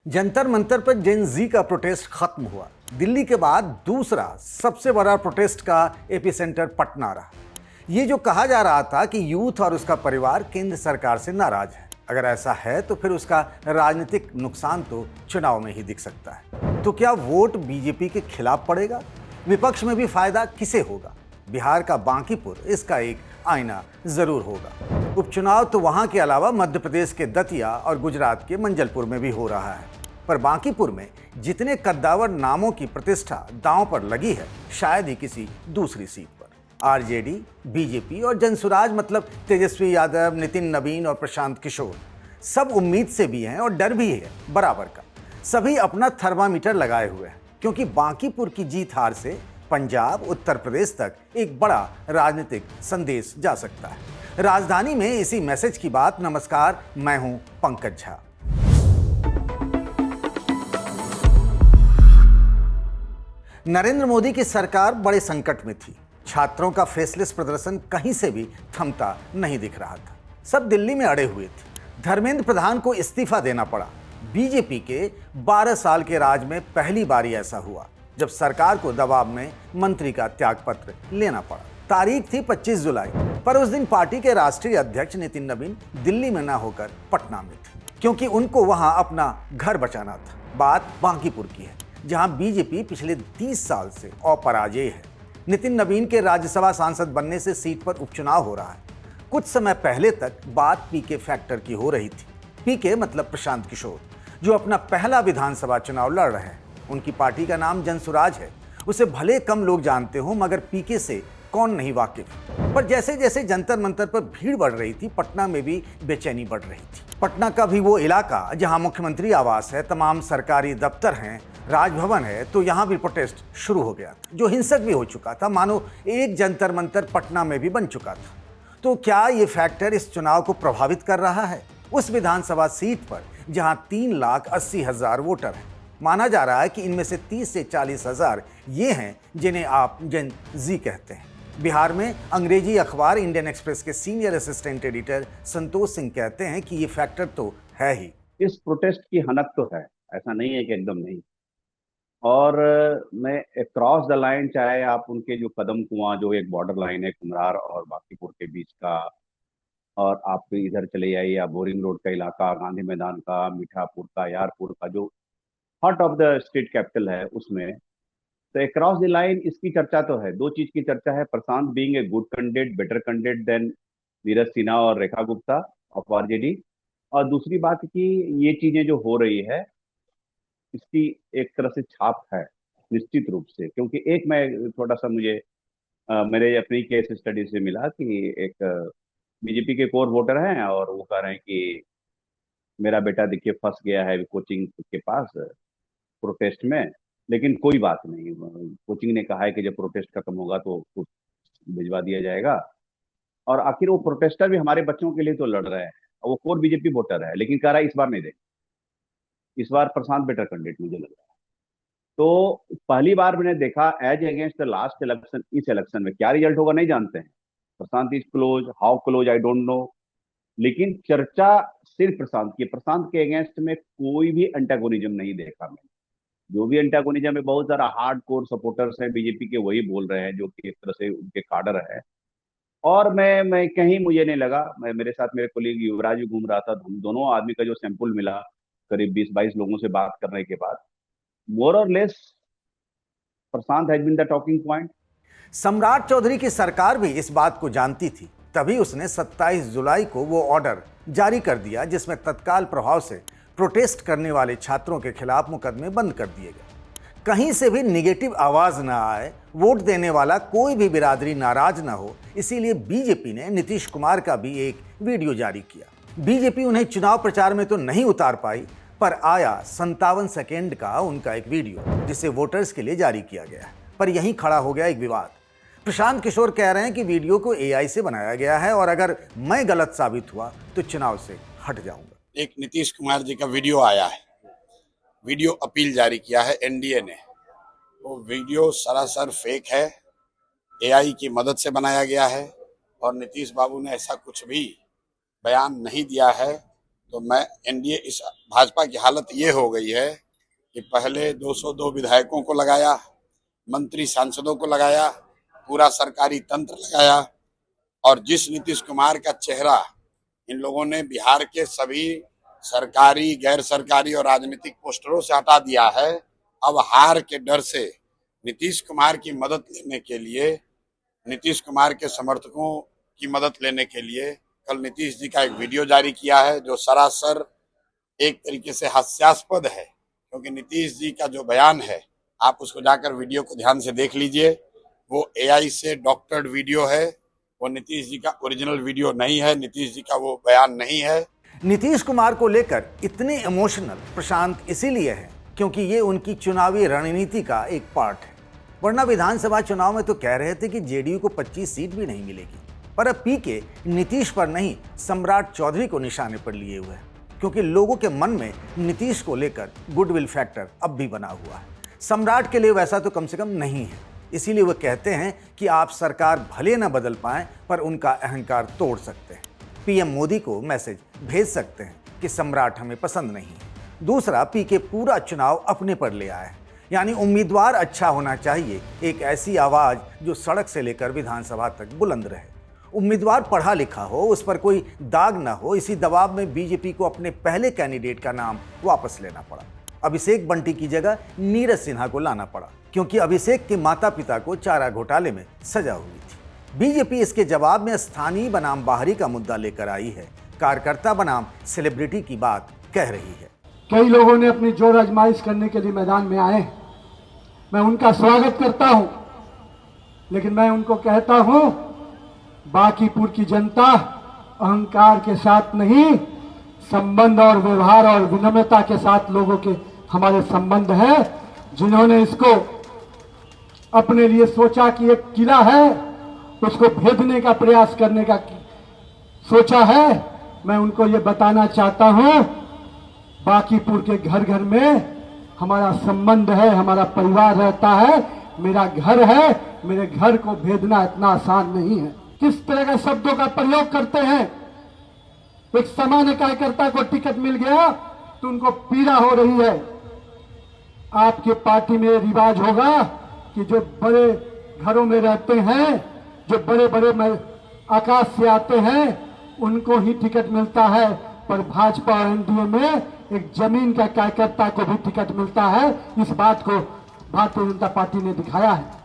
जंतर मंतर पर जेन जी का प्रोटेस्ट खत्म हुआ। दिल्ली के बाद दूसरा सबसे बड़ा प्रोटेस्ट का एपिसेंटर पटना रहा। ये जो कहा जा रहा था कि यूथ और उसका परिवार केंद्र सरकार से नाराज है, अगर ऐसा है तो फिर उसका राजनीतिक नुकसान तो चुनाव में ही दिख सकता है। तो क्या वोट बीजेपी के खिलाफ पड़ेगा? विपक्ष में भी फायदा किसे होगा? बिहार का बांकीपुर इसका एक आईना जरूर होगा। उपचुनाव तो वहां के अलावा मध्य प्रदेश के दतिया और गुजरात के मंजलपुर में भी हो रहा है, पर बांकीपुर में जितने कद्दावर नामों की प्रतिष्ठा दांव पर लगी है, शायद ही किसी दूसरी सीट पर। आरजेडी, बीजेपी और जनसुराज मतलब तेजस्वी यादव, नितिन नवीन और प्रशांत किशोर सब उम्मीद से भी हैं और डर भी है बराबर का। सभी अपना थर्मामीटर लगाए हुए हैं, क्योंकि बांकीपुर की जीत हार से पंजाब, उत्तर प्रदेश तक एक बड़ा राजनीतिक संदेश जा सकता है। राजधानी में इसी मैसेज की बात। नमस्कार, मैं हूं पंकज झा। नरेंद्र मोदी की सरकार बड़े संकट में थी। छात्रों का फेसलेस प्रदर्शन कहीं से भी थमता नहीं दिख रहा था। सब दिल्ली में अड़े हुए थे। धर्मेंद्र प्रधान को इस्तीफा देना पड़ा। बीजेपी के 12 साल के राज में पहली बारी ऐसा हुआ जब सरकार को दबाव में मंत्री का त्यागपत्र लेना पड़ा। तारीख थी 25 जुलाई, पर उस दिन पार्टी के राष्ट्रीय अध्यक्ष नितिन नवीन दिल्ली में न होकर पटना में थे, क्योंकि उनको वहां अपना घर बचाना था। बात बांकीपुर की है, जहां बीजेपी पिछले 30 साल से अपराजेय है। नितिन नवीन के राज्यसभा सांसद बनने से सीट पर उपचुनाव हो रहा है। कुछ समय पहले तक बात पीके फैक्टर की हो रही थी। पीके मतलब प्रशांत किशोर, जो अपना पहला विधानसभा चुनाव लड़ रहे हैं। उनकी पार्टी का नाम जनसुराज है। उसे भले कम लोग जानते हो, मगर पीके से कौन नहीं वाकिफ। पर जैसे जैसे जंतर मंतर पर भीड़ बढ़ रही थी, पटना में भी बेचैनी बढ़ रही थी। पटना का भी वो इलाका जहां मुख्यमंत्री आवास है, तमाम सरकारी दफ्तर हैं, राजभवन है, तो यहां भी प्रोटेस्ट शुरू हो गया था, जो हिंसक भी हो चुका था। मानो एक जंतर मंतर पटना में भी बन चुका था। तो क्या ये फैक्टर इस चुनाव को प्रभावित कर रहा है? उस विधानसभा सीट पर जहां 3,80,000 वोटर हैं, माना जा रहा है कि इनमें से 30 से 40,000 ये हैं जिन्हें आप जेन जी कहते हैं। बिहार में अंग्रेजी अखबार इंडियन एक्सप्रेस के senior assistant editor Santosh Singh कहते हैं कि ये फैक्टर तो है ही। इस प्रोटेस्ट की हनक तो है, ऐसा नहीं है कि एकदम नहीं। और मैं क्रॉस द लाइन, चाहे आप उनके जो कदम कुआं, जो एक बॉर्डर लाइन है कुम्हरार और बांकीपुर के बीच का, और आप इधर चले जाइए, या बोरिंग रोड का इलाका, गांधी मैदान का, मीठापुर का, यारपुर का, जो heart of the state capital है, उसमें तो क्रॉस द लाइन इसकी चर्चा तो है। दो चीज की चर्चा है: Prashant being a good candidate, better candidate than Neeraj Sinha और रेखा गुप्ता ऑफ आरजेडी। और दूसरी बात कि ये चीजें जो हो रही है, इसकी एक तरह से छाप है निश्चित रूप से। क्योंकि एक, मैं थोड़ा सा, मुझे मेरे अपनी केस स्टडी से मिला कि एक बीजेपी के कोर वोटर हैं और वो कह रहे हैं कि मेरा बेटा देखिए फंस गया है कोचिंग के पास प्रोटेस्ट में, लेकिन कोई बात नहीं, कोचिंग ने कहा है कि जब प्रोटेस्ट खत्म होगा तो उसको भिजवा दिया जाएगा। और आखिर वो प्रोटेस्टर भी हमारे बच्चों के लिए तो लड़ रहे हैं, और वो कोर बीजेपी वोटर है, लेकिन कह रहा है इस बार नहीं देंगे, इस बार प्रशांत बेटर कैंडिडेट मुझे लग रहा है। तो पहली बार मैंने देखा as against the last election, इस इलेक्शन में क्या रिजल्ट होगा नहीं जानते हैं। Prashant is close, how close I don't know, लेकिन चर्चा सिर्फ प्रशांत की। प्रशांत के अगेंस्ट में कोई भी एंटागोनिज्म नहीं देखा मैंने। जो भी एंटागोनिज्म है, बहुत सारा हार्ड कोर सपोर्टर्स हैं बीजेपी के, वही बोल रहे हैं जो कि एक तरह से उनके काडर है। और मैं कहीं मुझे नहीं लगा, मेरे साथ मेरे कोलीग युवराज भी घूम रहा था, हम दोनों आदमी का जो सैंपल मिला करीब 20-22 लोगों से बात करने के बाद, more or less Prashant has been the talking point. Samrat Choudhary की सरकार भी इस बात को जानती थी, तभी उसने 27 जुलाई को वो ऑर्डर जारी कर दिया जिसमें तत्काल प्रभाव से प्रोटेस्ट करने वाले छात्रों के खिलाफ मुकदमे बंद कर दिए गए। कहीं से भी निगेटिव आवाज ना आए, वोट देने वाला कोई भी बिरादरी नाराज ना हो, इसीलिए बीजेपी ने नीतीश कुमार का भी एक वीडियो जारी किया। बीजेपी उन्हें चुनाव प्रचार में तो नहीं उतार पाई, पर आया 57 सेकेंड का उनका एक वीडियो, जिसे वोटर्स के लिए जारी किया गया। पर यहीं खड़ा हो गया एक विवाद। प्रशांत किशोर कह रहे हैं कि वीडियो को एआई से बनाया गया है और अगर मैं गलत साबित हुआ तो चुनाव से हट जाऊंगा। एक नीतीश कुमार जी का वीडियो आया है, वीडियो अपील जारी किया है एनडीए ने। वो वीडियो सरासर फेक है, एआई की मदद से बनाया गया है और नीतीश बाबू ने ऐसा कुछ भी बयान नहीं दिया है तो मैं एनडीए इस भाजपा की हालत ये हो गई है कि पहले 202 विधायकों को लगाया, मंत्री सांसदों को लगाया, पूरा सरकारी तंत्र लगाया, और जिस नीतीश कुमार का चेहरा इन लोगों ने बिहार के सभी सरकारी, गैर सरकारी और राजनीतिक पोस्टरों से हटा दिया है, अब हार के डर से नीतीश कुमार की मदद लेने के लिए, नीतीश कुमार के समर्थकों की मदद लेने के लिए कल नीतीश जी का एक वीडियो जारी किया है जो सरासर एक तरीके से हास्यास्पद है, क्योंकि नीतीश जी का जो बयान है, आप उसको जाकर वीडियो को ध्यान से देख लीजिए, वो एआई से डॉक्टर्ड वीडियो है, वो नीतीश जी का ओरिजिनल वीडियो नहीं है, नीतीश जी का वो बयान नहीं है। नीतीश कुमार को लेकर इतने इमोशनल प्रशांत इसीलिए है क्योंकि ये उनकी चुनावी रणनीति का एक पार्ट है। वरना विधानसभा चुनाव में तो कह रहे थे कि जेडीयू को 25 सीट भी नहीं मिलेगी, पर अब पीके नीतीश पर नहीं, सम्राट चौधरी को निशाने पर लिए हुए हैं, क्योंकि लोगों के मन में नीतीश को लेकर गुडविल फैक्टर अब भी बना हुआ है। सम्राट के लिए वैसा तो कम से कम नहीं है, इसीलिए वो कहते हैं कि आप सरकार भले न बदल पाएं पर उनका अहंकार तोड़ सकते हैं। पीएम मोदी को मैसेज भेज सकते हैं कि सम्राट हमें पसंद नहीं है। दूसरा, पीके पूरा चुनाव अपने पर ले आए, यानी उम्मीदवार अच्छा होना चाहिए, एक ऐसी आवाज जो सड़क से लेकर विधानसभा तक बुलंद रहे। उम्मीदवार पढ़ा लिखा हो, उस पर कोई दाग ना हो। इसी दबाव में बीजेपी को अपने पहले कैंडिडेट का नाम वापस लेना पड़ा। अभिषेक बंटी की जगह नीरज सिन्हा को लाना पड़ा, क्योंकि अभिषेक के माता पिता को चारा घोटाले में सजा हुई थी। बीजेपी इसके जवाब में स्थानीय बनाम बाहरी का मुद्दा लेकर आई है, कार्यकर्ता बनाम सेलिब्रिटी की बात कह रही है। कई लोगों ने अपनी जोर आजमाइश करने के लिए मैदान में आए, मैं उनका स्वागत करता हूं, लेकिन मैं उनको कहता हूं, बांकीपुर की जनता अहंकार के साथ नहीं, संबंध और व्यवहार और विनम्रता के साथ लोगों के हमारे संबंध है। जिन्होंने इसको अपने लिए सोचा कि एक किला है, उसको भेदने का प्रयास करने का सोचा है, मैं उनको ये बताना चाहता हूं, बांकीपुर के घर घर में हमारा संबंध है, हमारा परिवार रहता है, मेरा घर है, मेरे घर को भेदना इतना आसान नहीं है। किस तरह के शब्दों का प्रयोग करते हैं। एक सामान्य कार्यकर्ता को टिकट मिल गया तो उनको पीड़ा हो रही है। आपके पार्टी में रिवाज होगा कि जो बड़े घरों में रहते हैं, जो बड़े बड़े आकाश से आते हैं, उनको ही टिकट मिलता है, पर भाजपा और एनडीए में एक जमीन का कार्यकर्ता को भी टिकट मिलता है। इस बात को भारतीय जनता पार्टी ने दिखाया है।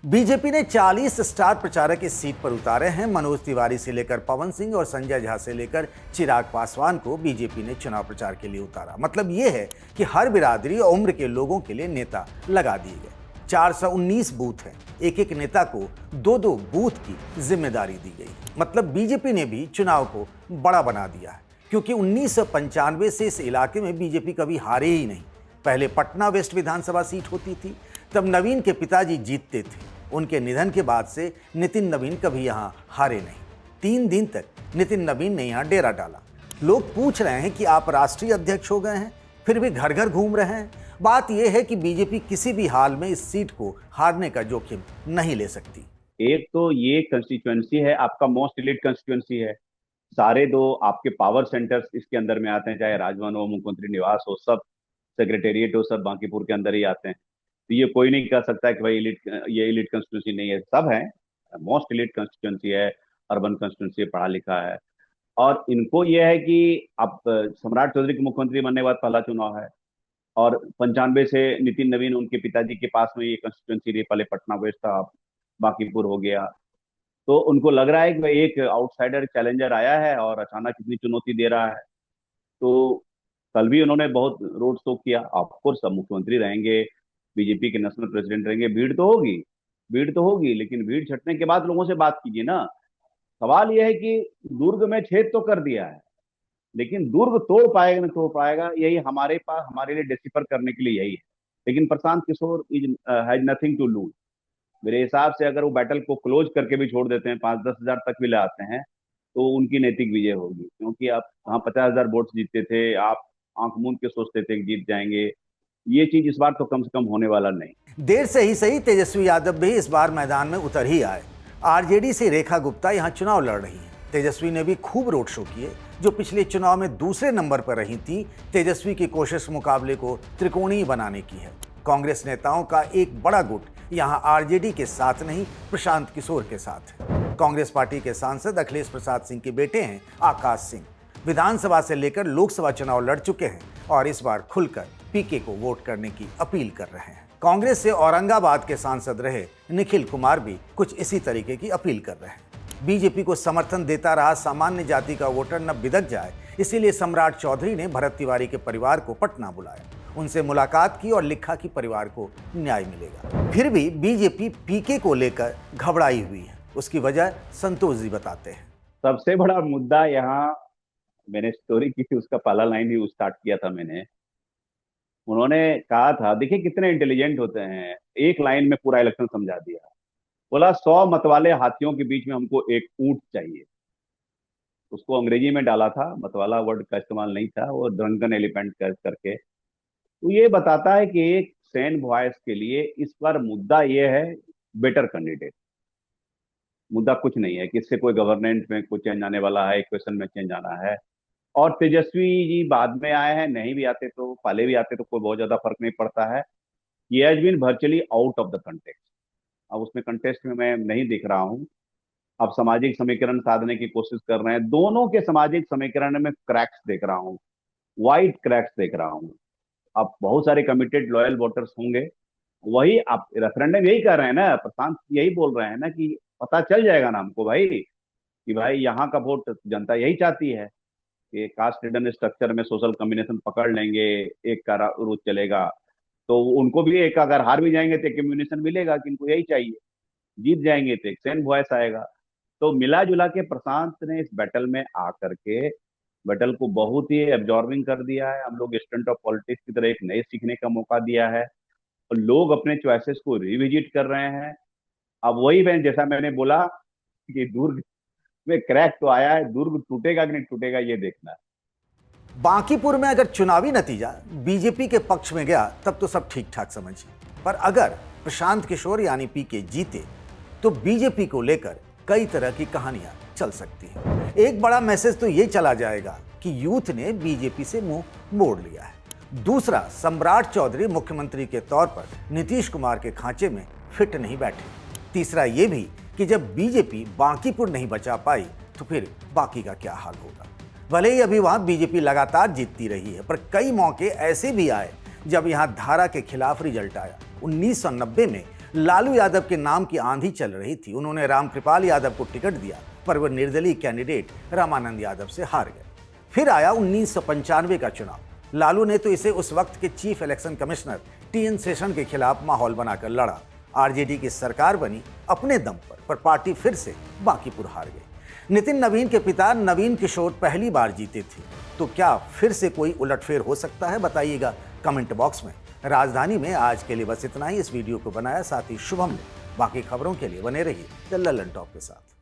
बीजेपी ने 40 स्टार प्रचारक इस सीट पर उतारे हैं। मनोज तिवारी से लेकर पवन सिंह और संजय झा से लेकर चिराग पासवान को बीजेपी ने चुनाव प्रचार के लिए उतारा। मतलब यह है कि हर बिरादरी और उम्र के लोगों के लिए नेता लगा दिए गए। 419 बूथ हैं, एक एक नेता को 2-2 बूथ की जिम्मेदारी दी गई। मतलब बीजेपी ने भी चुनाव को बड़ा बना दिया है, क्योंकि 1995 से इस इलाके में बीजेपी कभी हारे ही नहीं। पहले पटना वेस्ट विधानसभा सीट होती थी, तब नवीन के पिताजी जीतते थे। उनके निधन के बाद से नितिन नवीन कभी यहाँ हारे नहीं। 3 दिन तक नितिन नवीन ने यहाँ डेरा डाला। लोग पूछ रहे हैं कि आप राष्ट्रीय अध्यक्ष हो गए हैं, फिर भी घर घर घूम रहे हैं। बात यह है कि बीजेपी किसी भी हाल में इस सीट को हारने का जोखिम नहीं ले सकती। एक तो ये कंस्टिट्यूएंसी है, आपका मोस्ट एलिट कंस्टिट्यूएंसी है। सारे दो आपके पावर सेंटर्स इसके अंदर में आते हैं, चाहे राजभवन हो, मुख्यमंत्री निवास हो, सब सेक्रेटेरिएट हो, सब बांकीपुर के अंदर ही आते हैं। तो ये कोई नहीं कह सकता कि भाई ये एलिट कंस्टिट्यूंसी नहीं है। सब है, मोस्ट एलिट कंस्टिट्यूंसी है, अर्बन कंस्टिट्यूंसी, पढ़ा लिखा है। और इनको ये है कि अब सम्राट चौधरी के मुख्यमंत्री बनने के बाद पहला चुनाव है, और 95 से नितिन नवीन उनके पिताजी के पास में ये कंस्टिट्यूंसी रही। पहले पटना वेस्ट था, बांकीपुर हो गया। तो उनको लग रहा है कि भाई एक आउटसाइडर चैलेंजर आया है और अचानक इतनी चुनौती दे रहा है। तो कल भी उन्होंने बहुत रोड शो किया। ऑफकोर्स सब मुख्यमंत्री रहेंगे, बीजेपी के नेशनल प्रेसिडेंट रहेंगे, भीड़ तो होगी, लेकिन भीड़ छटने के बाद लोगों से बात कीजिए ना। सवाल यह है कि दुर्ग में छेद तो कर दिया है, लेकिन दुर्ग तोड़ पाएगा नहीं तोड़ पाएगा, यही हमारे पास हमारे लिए डिसिफर करने के लिए यही है। लेकिन Prashant Kishor has nothing to lose. मेरे हिसाब से अगर वो बैटल को क्लोज करके भी छोड़ देते हैं, 5-10 हजार तक भी ले आते हैं, तो उनकी नैतिक विजय होगी। क्योंकि आप वहां 50,000 वोट जीतते थे, आप आंख मूंद के सोचते थे कि जीत जाएंगे। ये चीज इस बार तो कम से कम होने वाला नहीं। देर से ही सही, तेजस्वी यादव भी इस बार मैदान में उतर ही आए। आरजेडी से रेखा गुप्ता यहां चुनाव लड़ रही हैं। तेजस्वी ने भी खूब रोड शो किए, जो पिछले चुनाव में दूसरे नंबर पर रही थी, तेजस्वी की कोशिश मुकाबले को त्रिकोणीय बनाने की है। कांग्रेस नेताओं का एक बड़ा गुट यहां आरजेडी के साथ नहीं, प्रशांत किशोर के साथ है। कांग्रेस पार्टी के सांसद अखिलेश प्रसाद सिंह के बेटे हैं आकाश सिंह। विधानसभा से लेकर लोकसभा चुनाव लड़ चुके हैं और इस बार खुलकर पीके को वोट करने की अपील कर रहे हैं। कांग्रेस से औरंगाबाद के सांसद रहे निखिल कुमार भी कुछ इसी तरीके की अपील कर रहे हैं। बीजेपी को समर्थन देता रहा सामान्य जाति का वोटर न बिदक जाए, इसीलिए सम्राट चौधरी ने भरत तिवारी के परिवार को पटना बुलाया, उनसे मुलाकात की और लिखा कि परिवार को न्याय मिलेगा। फिर भी बीजेपी पीके को लेकर घबराई हुई है। उसकी वजह संतोष जी बताते हैं। सबसे बड़ा मुद्दा यहाँ, मैंने स्टोरी की थी, उसका पहला लाइन ही स्टार्ट किया था मैंने। उन्होंने कहा था, देखिए कितने इंटेलिजेंट होते हैं, एक लाइन में पूरा इलेक्शन समझा दिया। बोला 100 मतवाले हाथियों के बीच में हमको एक ऊंट चाहिए। उसको अंग्रेजी में डाला था, मतवाला वर्ड का इस्तेमाल नहीं था, वो ड्रंकन एलिफेंट करके। तो ये बताता है कि एक सैन वॉइस के लिए इस बार मुद्दा ये है बेटर कैंडिडेट। मुद्दा कुछ नहीं है कि इससे कोई गवर्नेंस में कुछ चेंज आने वाला है, इक्वेशन में चेंज आना है। और तेजस्वी जी बाद में आए हैं, नहीं भी आते तो, पहले भी आते तो कोई बहुत ज्यादा फर्क नहीं पड़ता है। ये has been virtually out of the context. अब उसमें कंटेस्ट में मैं नहीं दिख रहा हूं। अब सामाजिक समीकरण साधने की कोशिश कर रहे हैं। दोनों के सामाजिक समीकरण में क्रैक्स देख रहा हूं, वाइट क्रैक्स देख रहा हूं। अब बहुत सारे कमिटेड लॉयल वोटर्स होंगे, वही आप रेफरेंडम यही कर रहे हैं ना, प्रशांत यही बोल रहे हैं ना कि पता चल जाएगा ना हमको भाई, कि भाई यहाँ का वोट जनता यही चाहती है कि कास्ट रिडन स्ट्रक्चर में सोशल कम्बिनेशन पकड़ लेंगे, एक का रूट चलेगा। तो उनको भी एक, अगर हार भी जाएंगे तो एक कम्युनिकेशन मिलेगा कि इनको यही चाहिए, जीत जाएंगे तो एक सेन वॉइस आएगा। तो मिला जुला के प्रशांत ने इस बैटल में आकर के बैटल को बहुत ही एब्जॉर्बिंग कर दिया है। हम लोग स्टंट ऑफ पॉलिटिक्स की तरह एक नए सीखने का मौका दिया है और लोग अपने चॉइसेस को रिविजिट कर रहे हैं। अब वही जैसा मैंने बोला कि दुर्ग में क्रैक तो आया है, दुर्ग टूटेगा कि नहीं टूटेगा ये देखना है। बांकीपुर में अगर चुनावी नतीजा बीजेपी के पक्ष में गया तब तो सब ठीक ठाक समझिए, पर अगर प्रशांत किशोर यानी पीके जीते तो बीजेपी को लेकर कई तरह की कहानियां चल सकती हैं। एक बड़ा मैसेज तो ये चला जाएगा कि यूथ ने बीजेपी से मुंह मोड़ लिया है। दूसरा, सम्राट चौधरी मुख्यमंत्री के तौर पर नीतीश कुमार के खांचे में फिट नहीं बैठे। तीसरा ये भी कि जब बीजेपी बांकीपुर नहीं बचा पाई तो फिर बाकी का क्या हाल होगा। भले ही अभी वहां बीजेपी लगातार जीतती रही है, पर कई मौके ऐसे भी आए जब यहां धारा के खिलाफ रिजल्ट आया। 1990 में लालू यादव के नाम की आंधी चल रही थी। उन्होंने रामकृपाल यादव को टिकट दिया, पर वह निर्दलीय कैंडिडेट रामानंद यादव से हार गए। फिर आया 1995 का चुनाव। लालू ने तो इसे उस वक्त के chief election commissioner TN Seshan के खिलाफ माहौल बनाकर लड़ा। आरजेडी की सरकार बनी अपने दम पर पार्टी फिर से बांकीपुर हार गई। नितिन नवीन के पिता नवीन किशोर पहली बार जीते थे, तो क्या फिर से कोई उलटफेर हो सकता है? बताइएगा कमेंट बॉक्स में। राजधानी में आज के लिए बस इतना ही। इस वीडियो को बनाया साथी शुभम ने। बाकी खबरों के लिए बने रहिए द ललन टॉप के साथ।